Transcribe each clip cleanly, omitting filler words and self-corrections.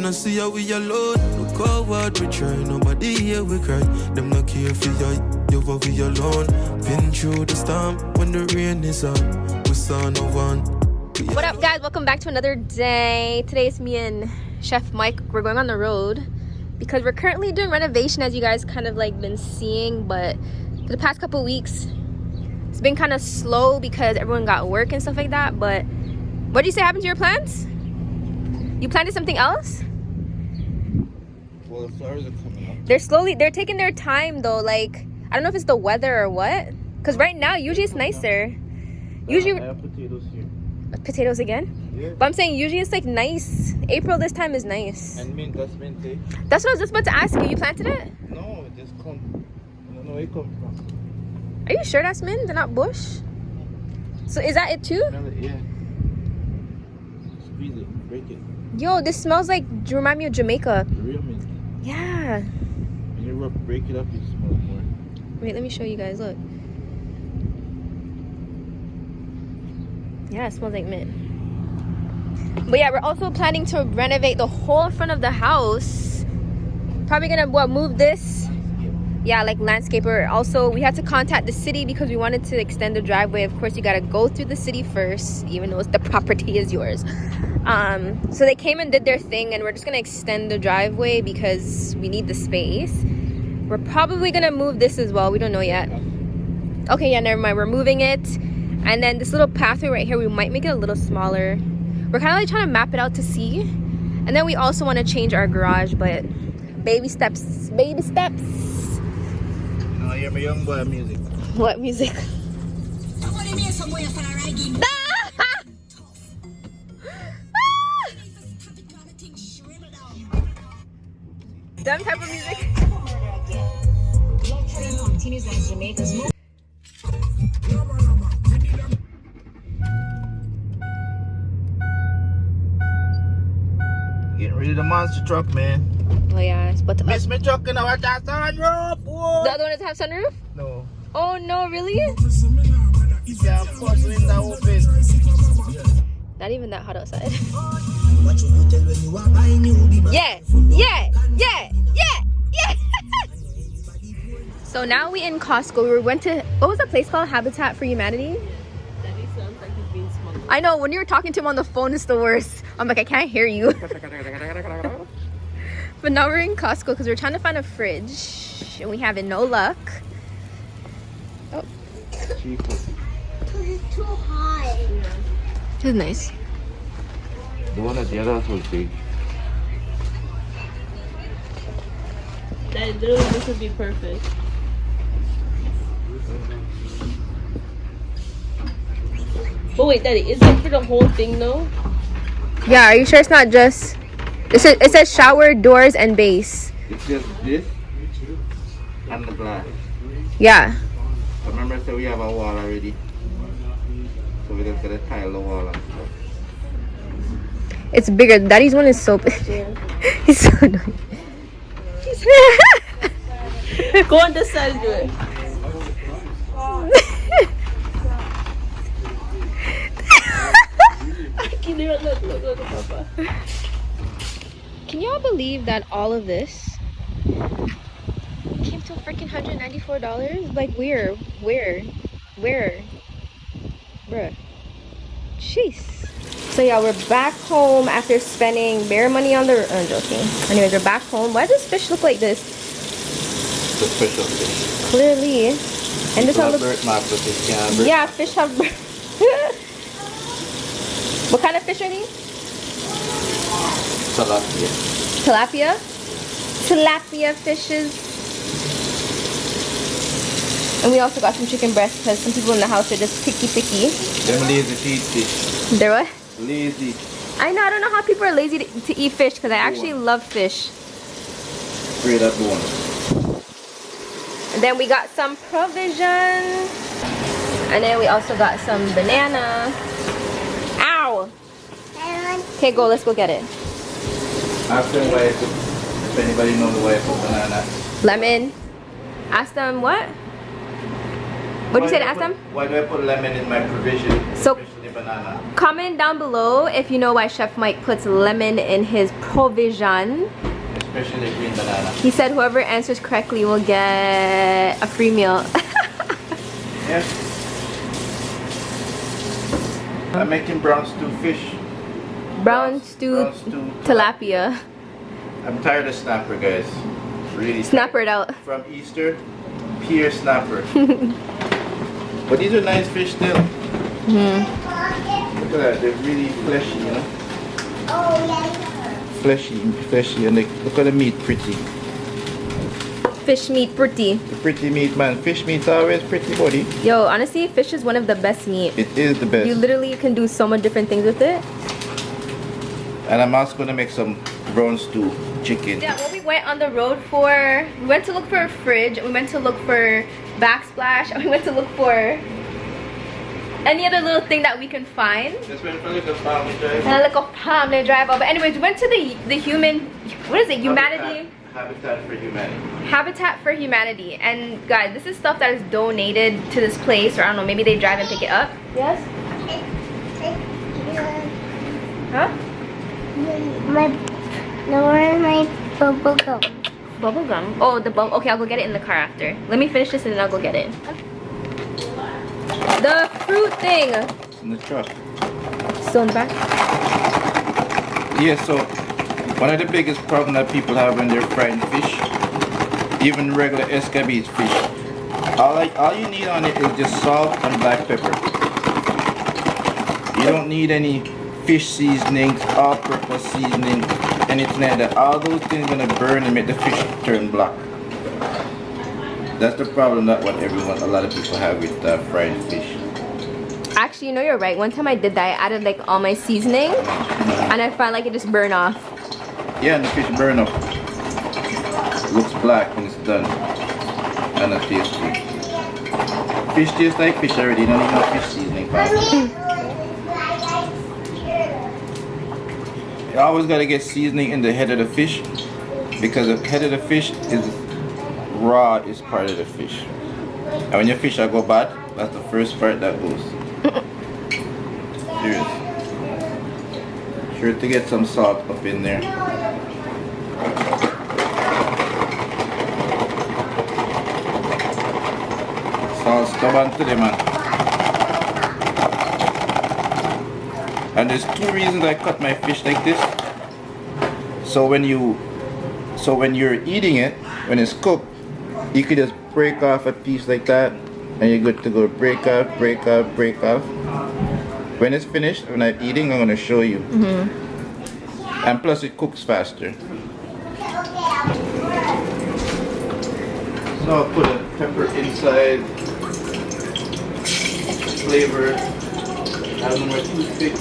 can I see how we alone? Look how hard we try, nobody here we cry. Them no care for you for we alone. Been through the storm when the rain is on. We saw no one. What up, guys? Welcome back to another day. Today it's me and Chef Mike. We're going on the road because we're currently doing renovation, as you guys kind of like been seeing, but for the past couple weeks it's been kind of slow because everyone got work and stuff like that. But what did you say happened to your plants? You planted something else? Well, the flowers are coming up. They're taking their time though. Like, I don't know if it's the weather or what, because right now usually it's nicer. Usually I have potatoes here. Potatoes again? Yeah. But I'm saying usually it's like nice. April this time is nice. And mint, that's mint, eh? That's what I was just about to ask you. You planted it? No, it just come. I don't know where it comes from. Are you sure that's mint and not bush? So is that it too? Smell it, yeah. Squeeze it, break it. Yo, this smells like, you remind me of Jamaica. Real mint. Yeah. When you break it up, you smell it more. Wait, let me show you guys. Look. Yeah, it smells like mint. But yeah, we're also planning to renovate the whole front of the house. Probably gonna move this. Yeah, like landscaper. Also, we had to contact the city because we wanted to extend the driveway. Of course, you gotta go through the city first, even though the property is yours. So they came and did their thing, and we're just gonna extend the driveway because we need the space. We're probably gonna move this as well. We don't know yet. Okay, yeah, never mind. We're moving it. And then this little pathway right here, we might make it a little smaller. We're kind of like trying to map it out to see. And then we also want to change our garage, but baby steps, baby steps. No, I hear my young boy music. What music? That type of music? Getting rid of the monster truck, man. Oh yeah, it's about to. Miss me truck and I want that sunroof. Whoa. The other one doesn't have sunroof? No. Oh no, really? Yeah, of course, window open. Not even that hot outside. Yeah. So now we in Costco. We went to, what was the place called? Habitat for Humanity? Daddy sounds like he's being smuggled. I know, when you were talking to him on the phone, it's the worst. I'm like, I can't hear you. But now we're in Costco because we're trying to find a fridge. And we having no luck. Oh. Cheaper. Because it's too high. This is nice. The one at the other house was big. Daddy, literally, this would be perfect. But wait, Daddy, is it for the whole thing though? Yeah, are you sure it's not just... It says shower, doors, and base. It's just this and the glass. Yeah. So remember, I said we have a wall already. So we just gotta tile the wall and stuff. It's bigger. Daddy's one is so big. He's so annoying. Go on this side and do it. Look, Papa. Can y'all believe that all of this came to a freaking $194? Like, where? Bruh. Jeez. So yeah, we're back home after spending bare money on the... I'm joking. Anyways, we're back home. Why does fish look like this? The special fish. Clearly. And this one looks... Birthmark, but this can't have birthmark. Yeah, fish have... What kind of fish are these? Tilapia. Tilapia fishes. And we also got some chicken breasts because some people in the house are just picky. Them lazy to eat fish. They're what? Lazy. I know, I don't know how people are lazy to eat fish because I actually love fish. Straight up one. And then we got some provision. And then we also got some banana. Ow! Okay, go, let's go get it. Ask them why if anybody knows why I put banana. Lemon. Ask them what? What did you say to ask them? Why do I put lemon in my provision? So- Especially banana. Comment down below if you know why Chef Mike puts lemon in his provision. Especially green banana. He said whoever answers correctly will get a free meal. Yes. I'm making brown stew fish. Brown stew tilapia. I'm tired of snapper, guys. Really. Snapper it out. From Easter, pier snapper. But these are nice fish still. Look at that, they're really fleshy, you know? Fleshy, and look at the meat, pretty. Fish meat pretty. The pretty meat, man. Fish meat's always pretty, buddy. Yo, honestly, fish is one of the best meat. It is the best. You literally can do so much different things with it. And I'm also gonna make some brown stew chicken. Yeah, what we went on the road for, we went to look for a fridge, we went to look for backsplash, and we went to look for any other little thing that we can find. Just went for a little family drive. And a little family drive. But anyways, we went to the human, what is it, humanity? Habitat for Humanity. Habitat for Humanity. And guys, this is stuff that is donated to this place, or I don't know, maybe they drive and pick it up. Yes? Huh? Where's my bubble gum? Bubble gum. Oh, the bubble. Okay, I'll go get it in the car after. Let me finish this and then I'll go get it. The fruit thing. In the truck. Still in the back? Yeah, so one of the biggest problems that people have when they're frying fish, even regular escabeche fish, all you need on it is just salt and black pepper. You don't need any fish seasonings, all-purpose seasoning, anything like that. All those things are gonna burn and make the fish turn black. That's the problem that a lot of people have with fried fish. Actually, you know, you're right. One time I did that. I added like all my seasoning and I found like it just burned off. Yeah, and the fish burn up. Looks black when it's done. And it tastes good. Fish tastes like fish already. You don't need no fish seasoning. You always gotta get seasoning in the head of the fish, because the head of the fish is raw, is part of the fish. And when your fish go bad, that's the first part that goes. Serious. Sure to get some salt up in there. Salt stubborn today, man. And there's two reasons I cut my fish like this. So when you're eating it, when it's cooked, you could just break off a piece like that and you're good to go. Break off, break off, break off. When it's finished, when I'm eating, I'm gonna show you. And plus it cooks faster. So I'll put a pepper inside, flavor. I have my toothpick.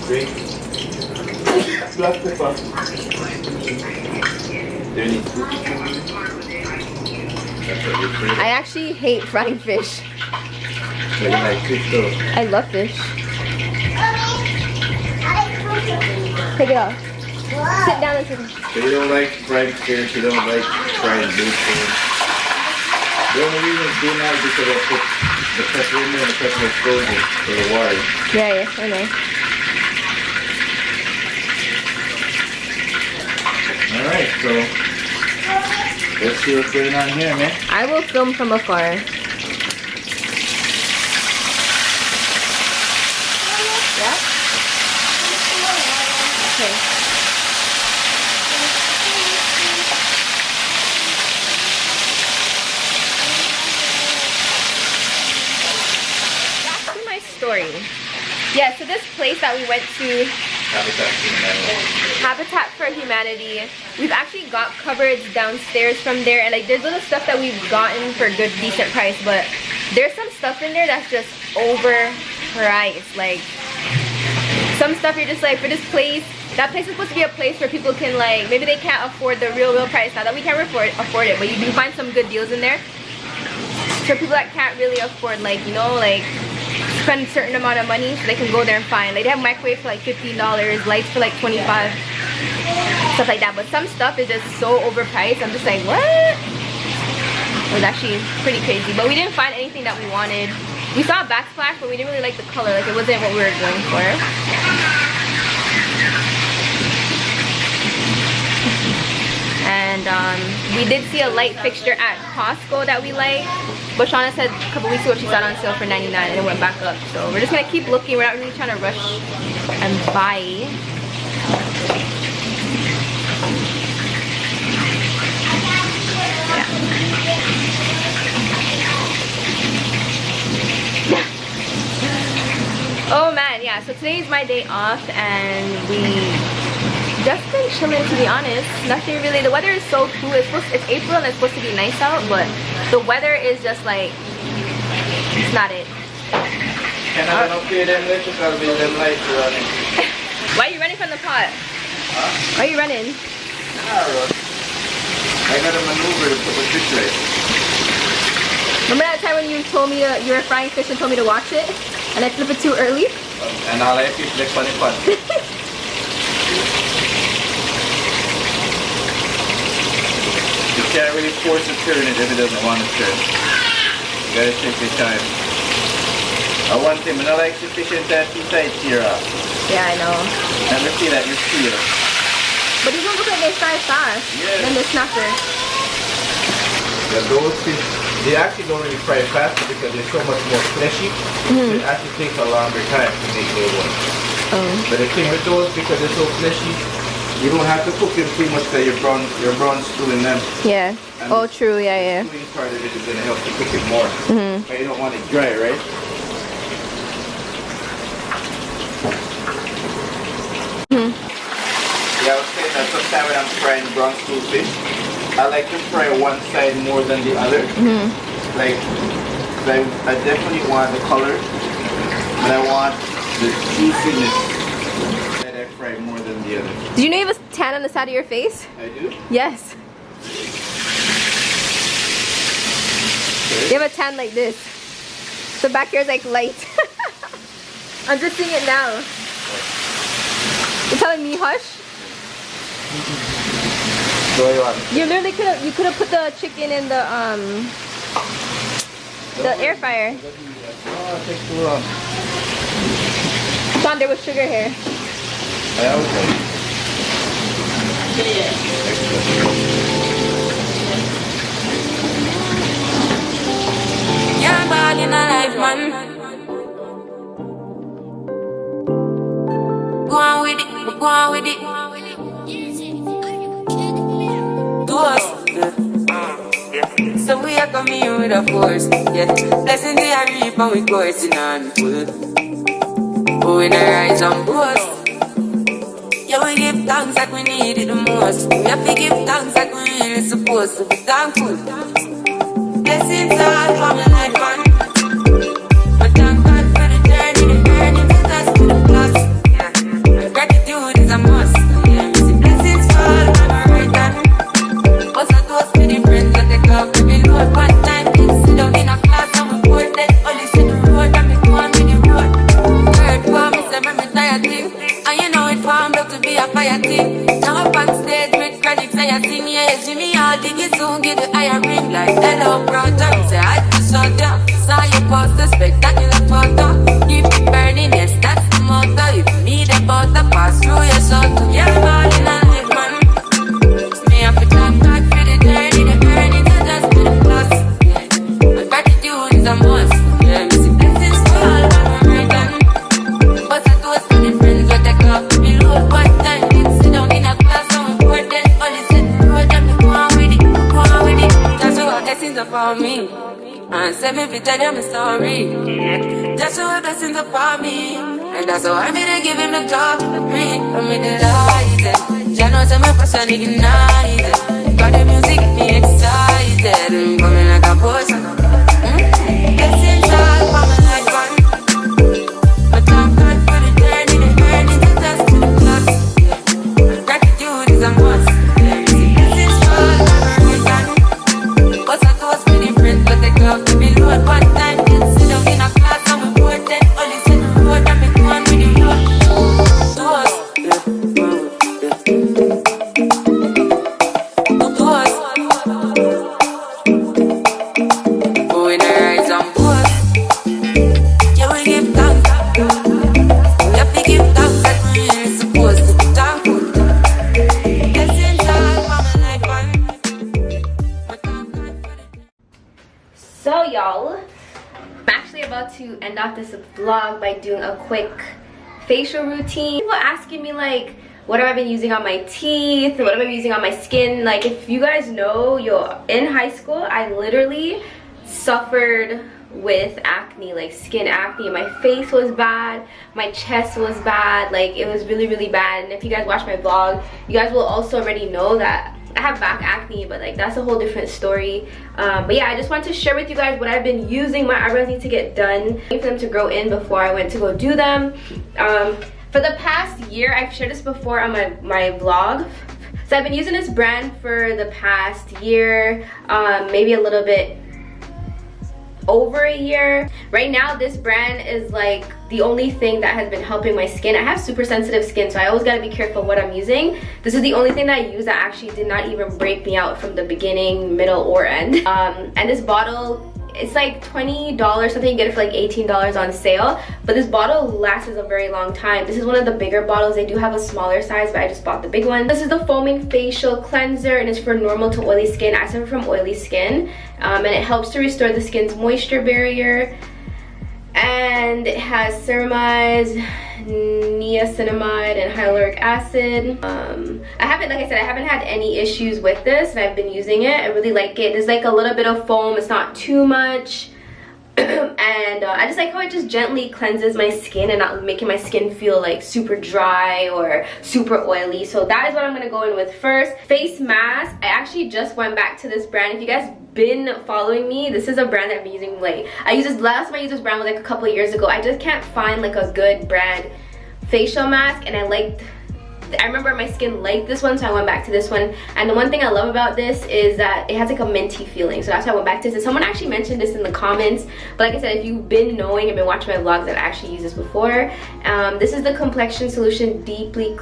Great. Black pepper. There any I actually hate frying fish. So you like fish though? I love fish. Take it off. Sit down and sit down. So you don't like fried fish, you don't like fried bacon. The only reason it's doing that is because I put the pepper in there and the pepper is frozen for the water. Yeah, I know. Alright, so let's see what's going on here, man. I will film from afar. Yeah? Okay. Back to my story. Yeah, so this place that we went to, Habitat for Humanity, we've actually got cupboards downstairs from there, and like there's little stuff that we've gotten for a good decent price, but there's some stuff in there that's just overpriced. Like some stuff you're just like, for this place, that place is supposed to be a place where people can like, maybe they can't afford the real price. Not that we can't afford it, but you do find some good deals in there for people that can't really afford, like, you know, like spend a certain amount of money, so they can go there and find, like, they have microwave for like $15, lights for like 25, stuff like that. But some stuff is just so overpriced. I'm just like, what? It was actually pretty crazy, but we didn't find anything that we wanted. We saw a backsplash, but we didn't really like the color. Like, it wasn't what we were going for. And we did see a light fixture at Costco that we liked, but Shauna said a couple weeks ago she saw it on sale for $99 and it went back up. So we're just gonna keep looking. We're not really trying to rush and buy. Oh man, yeah, so today's my day off and we just been chilling, to be honest. Nothing really. The weather is so cool. It's April and it's supposed to be nice out, but the weather is just like, it's not it. Can I not pay them electrical bill, them lights running? Why are you running from the pot? Huh? Why are you running? I gotta maneuver to put the fish right. Remember that time when you told me you were frying fish and told me to watch it? And I flipped it too early? And all I fish like funny fun. You can't really force a turn it if it doesn't want to turn. You gotta take your time. I want him, and I like to fish in that two sides here. Yeah, I know. Never see that, you see it. But these ones look like they fry fast. Yeah. Then the snapper. Yeah, those fish, they actually don't really fry faster because they're so much more fleshy. It actually takes a longer time to make those ones. Oh. But the thing with those, because they're so fleshy, you don't have to cook them too much because your brown stew in them. Yeah. And oh, true. Yeah, yeah. The stewing part of it is going to help you cook it more. But you don't want it dry, right? Yeah, I was saying that sometimes when I'm frying brown stew fish, I like to fry one side more than the other. Like, I definitely want the color, but I want the juiciness that I fry more than the other. Did you know you have a tan on the side of your face? I do? Yes. Okay. You have a tan like this. The back here is like light. I'm just seeing it now. You're telling me hush? So you want? You literally could have put the chicken in the air fryer. Oh, it takes too long. Sean, there was sugar here. I always like. You're bad in a life, man. Go on with it, go on with it. Do us. So we are coming here with a force, yeah. Blessing the reap and we coursing on full. Oh, we not rise and boast. Yeah, we give thanks like we need it the most. We have to give thanks like we really supposed to be thankful. Blessings all for my life, man. But thank God for the journey, the earnings, the task to the plus. Yeah, gratitude is a must. Yeah, blessings fall on my right hand. What's a toast to the friends that take off every load. One time, kids sit down in a class and we board. Then only see the road and me go on with the road. Third for me, say me tired thing. And you know it formed up to be a fire team. Now up on stage with credits and I sing, yeah, Jimmy, I'll dig it soon, get the iron ring like hello, brother. Say I just saw ya, saw your poster, spectacular photo. Keep it burning, yes, that's the motto. If you need a butter, pass through your soul to your body and live, man. Me up to thank God for the journey, the earning, and just to the plus. Yeah, and gratitude is a must. Yeah, me see blessings fall on my right hand. But I toast to the friends what they call me load. One time, kids sit down in a class and we board. Then only sit the road and me go on with it, go on with it. Just so what blessings upon me. And send me to tell them a story. Just so what blessings upon me. And that's how I'm gonna give him the glory. I'm in the light. Jah knows I'm a passion ignited. Got the music get me excited. I'm coming like a boss. Blessings all for my life, man. But thank God for the journey, the earnings, the task to the plus. Gratitude is a must. Blessings fall on my right hand. What's a toast for the friends, but they go to me load. One time, kids sit down in a class and we board. Then only sit the road and me go on with the road. To us, to us. end off this vlog by doing a quick facial routine. People asking me like, what have I been using on my teeth? What have I been using on my skin? Like, if you guys know, in high school, I literally suffered with acne, like skin acne. My face was bad, my chest was bad, like it was really, really bad. And if you guys watch my vlog, you guys will also already know that I have back acne, but like that's a whole different story. But yeah, I just wanted to share with you guys what I've been using. My eyebrows need to get done, wait for them to grow in before I went to go do them. For the past year, I've shared this before on my vlog. So I've been using this brand for the past year, maybe a little bit over a year. Right now, this brand is like the only thing that has been helping my skin. I have super sensitive skin, so I always gotta be careful what I'm using. This is the only thing that I use that actually did not even break me out from the beginning, middle, or end. And this bottle, it's like $20 something. You get it for like $18 on sale, but this bottle lasts a very long time. This is one of the bigger bottles. They do have a smaller size, but I just bought the big one. This is the foaming facial cleanser, and it's for normal to oily skin. I suffer from oily skin, and it helps to restore the skin's moisture barrier. And it has ceramide, niacinamide, and hyaluronic acid. I haven't, like I said, I haven't had any issues with this, and I've been using it. I really like it. There's like a little bit of foam. It's not too much. And I just like how it just gently cleanses my skin and not making my skin feel like super dry or super oily. So that is what I'm gonna go in with first. Face mask, I actually just went back to this brand. If you guys been following me, this is a brand that I've been using like, last time I used this brand was like a couple of years ago. I just can't find like a good brand facial mask, and I remember my skin liked this one, so I went back to this one. And the one thing I love about this is that it has like a minty feeling, so that's why I went back to this. Someone actually mentioned this in the comments, but like I said, if you've been knowing and been watching my vlogs, I've actually used this before. This is the complexion solution, deeply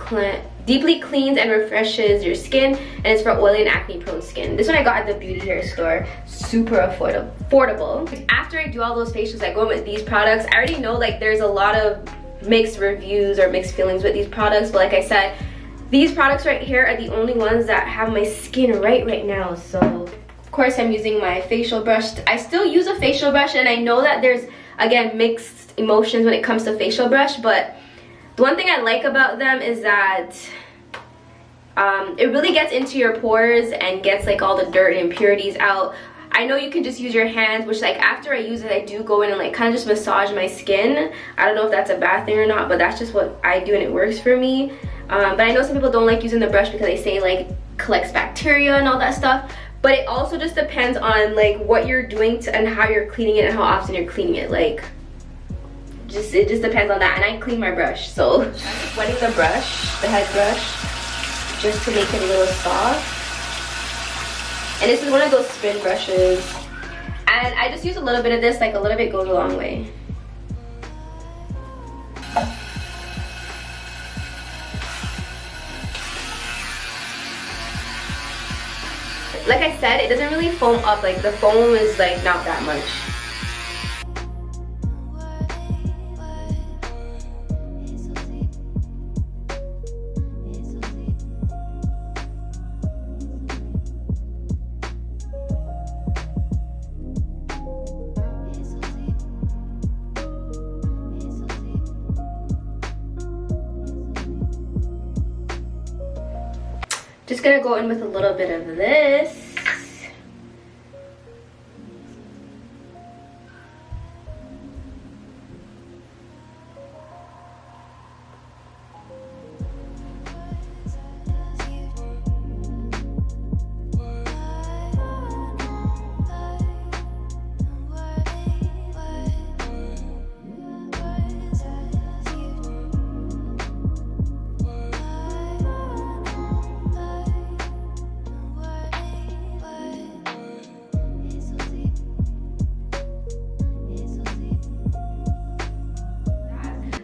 cleans and refreshes your skin, and it's for oily and acne prone skin. This one I got at the beauty hair store, super affordable. After I do all those facials, I go in with these products. I already know like there's a lot of mixed reviews or mixed feelings with these products, but like I said, these products right here are the only ones that have my skin right now. So of course I'm using my facial brush. I still use a facial brush, and I know that there's again mixed emotions when it comes to facial brush, but the one thing I like about them is that it really gets into your pores and gets like all the dirt and impurities out. I know you can just use your hands, which like after I use it, I do go in and like kind of just massage my skin. I don't know if that's a bad thing or not, but that's just what I do and it works for me. But I know some people don't like using the brush because they say like collects bacteria and all that stuff. But it also just depends on like what you're doing and how you're cleaning it and how often you're cleaning it. Like it just depends on that. And I clean my brush, so I'm just wetting the brush, the head brush, just to make it a little soft. And this is one of those spin brushes, and I just use a little bit of this, like a little bit goes a long way. Like I said, it doesn't really foam up, like the foam is like not that much. Just gonna go in with a little bit of this.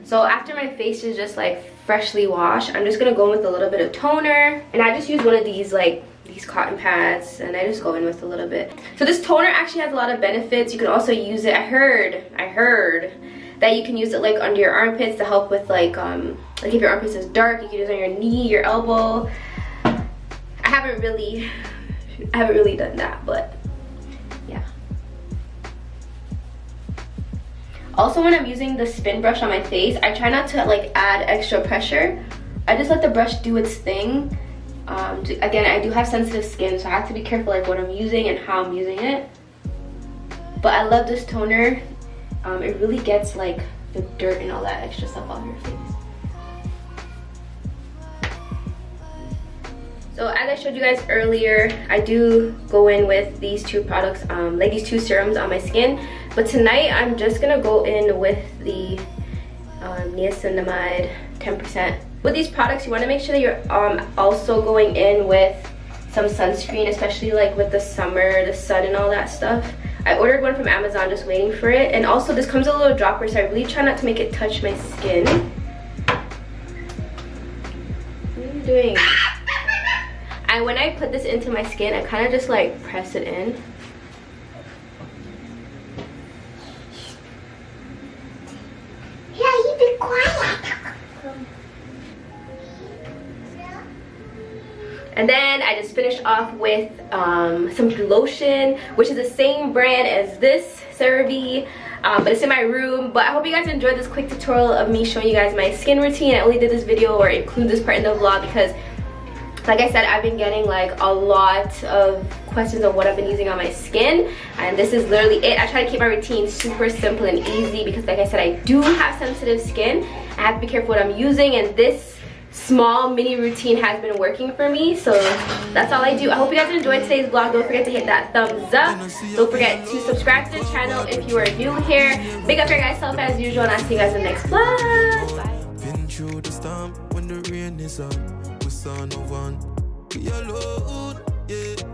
So after my face is just like freshly washed, I'm just gonna go in with a little bit of toner, and I just use one of these like these cotton pads, and I just go in with a little bit. So this toner actually has a lot of benefits. You can also use it, I heard that you can use it like under your armpits to help with like if your armpits is dark, you can use it on your knee, your elbow. I haven't really done that, but yeah. Also, when I'm using the spin brush on my face, I try not to like add extra pressure. I just let the brush do its thing. Again, I do have sensitive skin, so I have to be careful like what I'm using and how I'm using it. But I love this toner. It really gets like the dirt and all that extra stuff off your face. So as I showed you guys earlier, I do go in with these two products, like these two serums on my skin. But tonight I'm just gonna go in with the niacinamide 10%. With these products, you want to make sure that you're also going in with some sunscreen, especially like with the summer, the sun and all that stuff. I ordered one from Amazon, just waiting for it. And also this comes in a little dropper, so I really try not to make it touch my skin. What are you doing? And when I put this into my skin, I kind of just like press it in. Yeah, you be quiet. And then I just finished off with some lotion, which is the same brand as this CeraVe, but it's in my room. But I hope you guys enjoyed this quick tutorial of me showing you guys my skin routine. I only did this video or include this part in the vlog because, like I said, I've been getting like a lot of questions on what I've been using on my skin, and this is literally it. I try to keep my routine super simple and easy because, like I said, I do have sensitive skin. I have to be careful what I'm using, and this small mini routine has been working for me. So that's all I do. I hope you guys enjoyed today's vlog. Don't forget to hit that thumbs up. Don't forget to subscribe to the channel if you are new here. Big up your guys' self as usual, and I'll see you guys in the next vlog. Bye. Been through the storm when the rain is on. We saw no one. We alone, yeah.